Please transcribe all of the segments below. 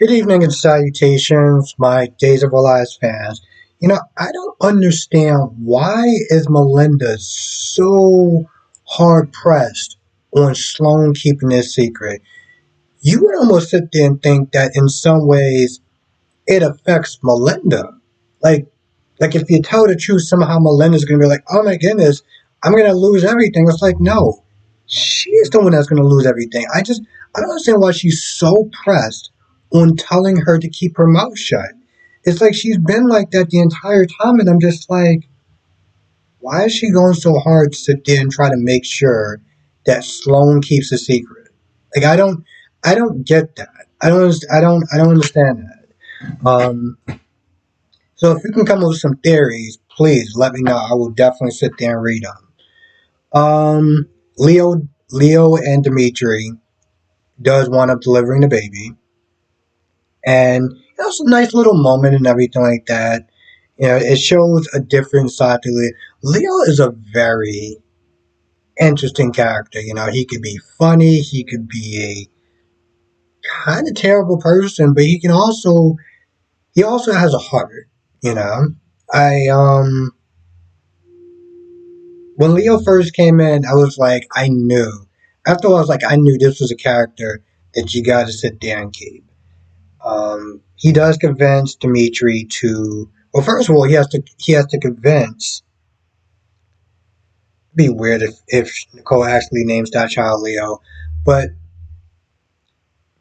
Good evening and salutations, my Days of Our Lives fans. I don't understand why is Melinda so hard pressed on Sloane keeping this secret. You would almost sit there and think that in some ways it affects Melinda. Like, like if you tell the truth, somehow Melinda's gonna be like, "Oh my goodness, I'm gonna lose everything." It's like, no, she's the one that's gonna lose everything. I don't understand why she's so pressed on telling her to keep her mouth shut. It's like she's been like that the entire time, and I'm just like, why is she going so hard to sit there and try to make sure that Sloane keeps a secret? Like, I don't get that. I don't understand that. So if you can come up with some theories, please let me know. I will definitely sit there and read them. Leo and Dimitri does wind up delivering the baby, and it was a nice little moment and everything like that. It shows a different side to Leo. Leo is a very interesting character. He could be funny, he could be a kind of terrible person, but he also has a heart. You know, I When Leo first came in, I was like, I knew. After all, I was like, I knew this was a character that you got to sit there and keep. He does convince Dimitri to. Well, first of all, he has to convince. It'd be weird if Nicole actually names that child Leo, but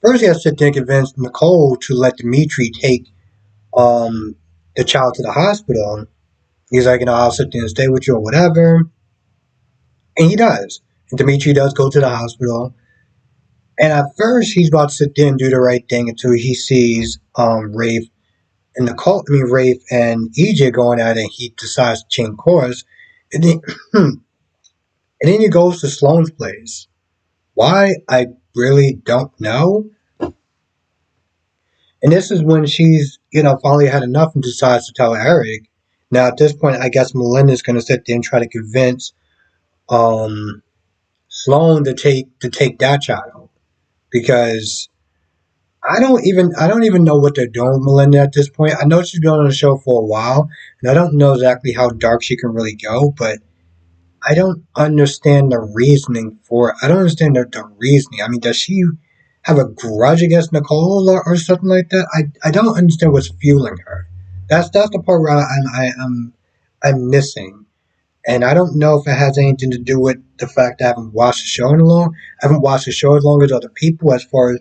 first he has to sit there and convince Nicole to let Dimitri take um the child to the hospital. He's like, I'll sit there and stay with you or whatever, and he does. And Dimitri does go to the hospital. And at first, he's about to sit there and do the right thing until he sees Rafe and Rafe and EJ going at it. And he decides to change course, and then and then he goes to Sloane's place. Why, I really don't know. And this is when she's finally had enough and decides to tell Eric. Now at this point, I guess Melinda's going to sit there and try to convince um Sloane to take that child because I don't even know what they're doing with Melinda at this point. I know she's been on the show for a while, and I don't know exactly how dark she can really go, but I don't understand the reasoning for it. I don't understand the reasoning. I mean, does she have a grudge against Nicole or something like that? I don't understand what's fueling her. That's the part where I'm missing. And I don't know if it has anything to do with the fact that I haven't watched the show in a long. I haven't watched the show as long as other people, as far as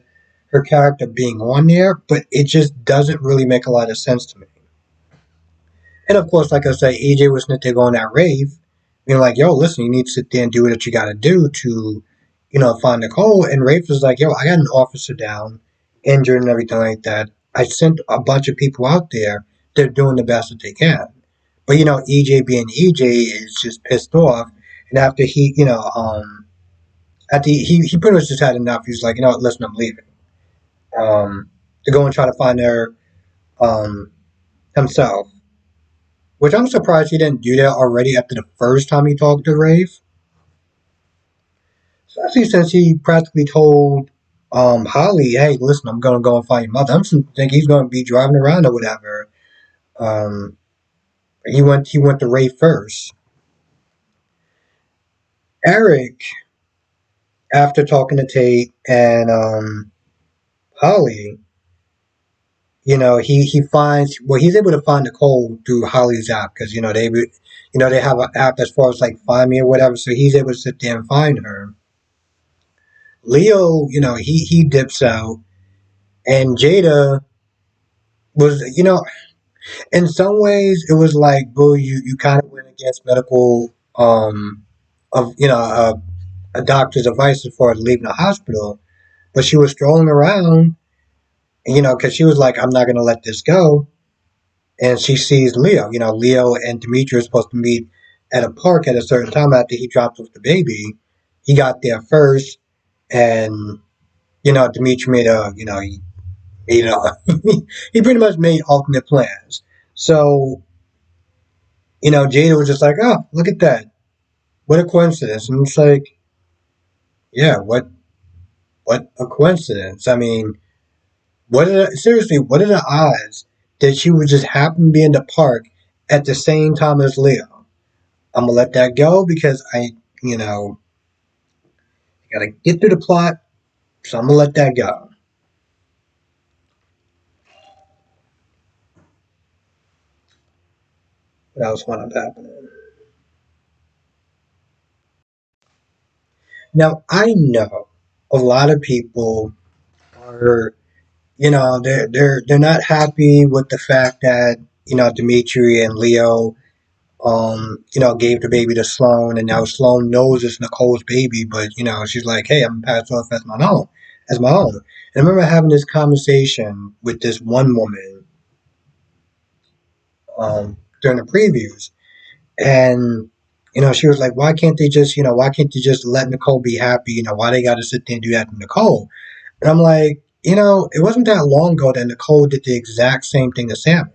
her character being on there. But it just doesn't really make a lot of sense to me. And of course, like I say, AJ was going to take on that rave, being like, "Yo, listen, you need to sit there and do what you got to do to, find Nicole." And Rafe was like, "Yo, I got an officer down, injured and everything like that. I sent a bunch of people out there. They're doing the best that they can." But EJ being EJ is just pissed off. And after he pretty much just had enough. He was like, listen, I'm leaving. To go and try to find her himself. Which I'm surprised he didn't do that already after the first time he talked to Rafe. Especially since he practically told Holly, "Hey, listen, I'm gonna go and find your mother." I'm thinking he's gonna be driving around or whatever. Um, he went to Rafe first. Eric, after talking to Tate and Holly, he finds, well, he's able to find Nicole through Holly's app because they have an app as far as like Find Me or whatever, so he's able to sit there and find her. Leo, he dips out, and Jada was, in some ways it was like, boo, you kind of went against medical of a doctor's advice as far as leaving the hospital, but she was strolling around, because she was like, I'm not gonna let this go. And she sees Leo. Leo and Dimitri are supposed to meet at a park at a certain time after he dropped off the baby. He got there first, and Dimitri made he pretty much made alternate plans. So Jada was just like, oh, look at that, what a coincidence. And it's like, yeah, what a coincidence. I mean, Seriously, what are the odds that she would just happen to be in the park at the same time as Leo? I'm gonna let that go because you know, gotta get through the plot, so I'm gonna let that go. That was what happening. Now I know a lot of people are, they're not happy with the fact that Dimitri and Leo, gave the baby to Sloan, and now Sloan knows it's Nicole's baby, but she's like, hey, I'm gonna pass it off as my own. And I remember having this conversation with this one woman during the previews, and she was like, why can't they just let Nicole be happy? Why they got to sit there and do that to Nicole? And I'm like, it wasn't that long ago that Nicole did the exact same thing to Sammy.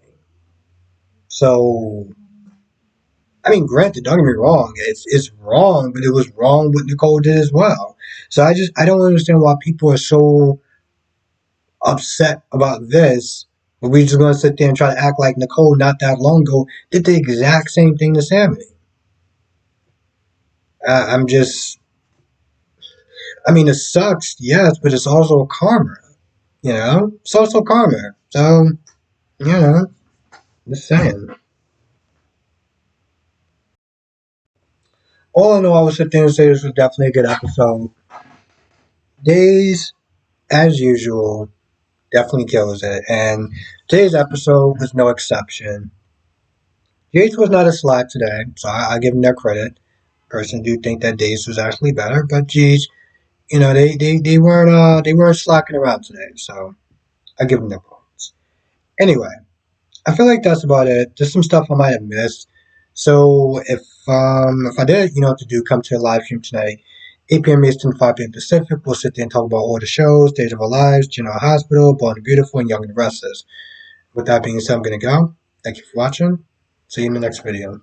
So, I mean, granted, don't get me wrong, it's wrong, but it was wrong what Nicole did as well. So I don't understand why people are so upset about this. But we just gonna sit there and try to act like Nicole not that long ago did the exact same thing to Sammy. I'm just, I mean, it sucks, yes, but it's also karma. It's also karma. So, you know, just saying. All in all, I would sit there and say this was definitely a good episode. Days, as usual, definitely kills it. And today's episode was no exception. Jace was not a slack today, so I give him their credit. Personally, do think that Days was actually better, but geez, they weren't slacking around today, so I give them their points. Anyway, I feel like that's about it. Just some stuff I might have missed. So if I did, to do, come to a live stream tonight, 8 p.m. Eastern, 5 p.m. Pacific. We'll sit there and talk about all the shows, Days of Our Lives, General Hospital, Born and Beautiful, and Young and the Restless. With that being said, I'm gonna go. Thank you for watching. See you in the next video.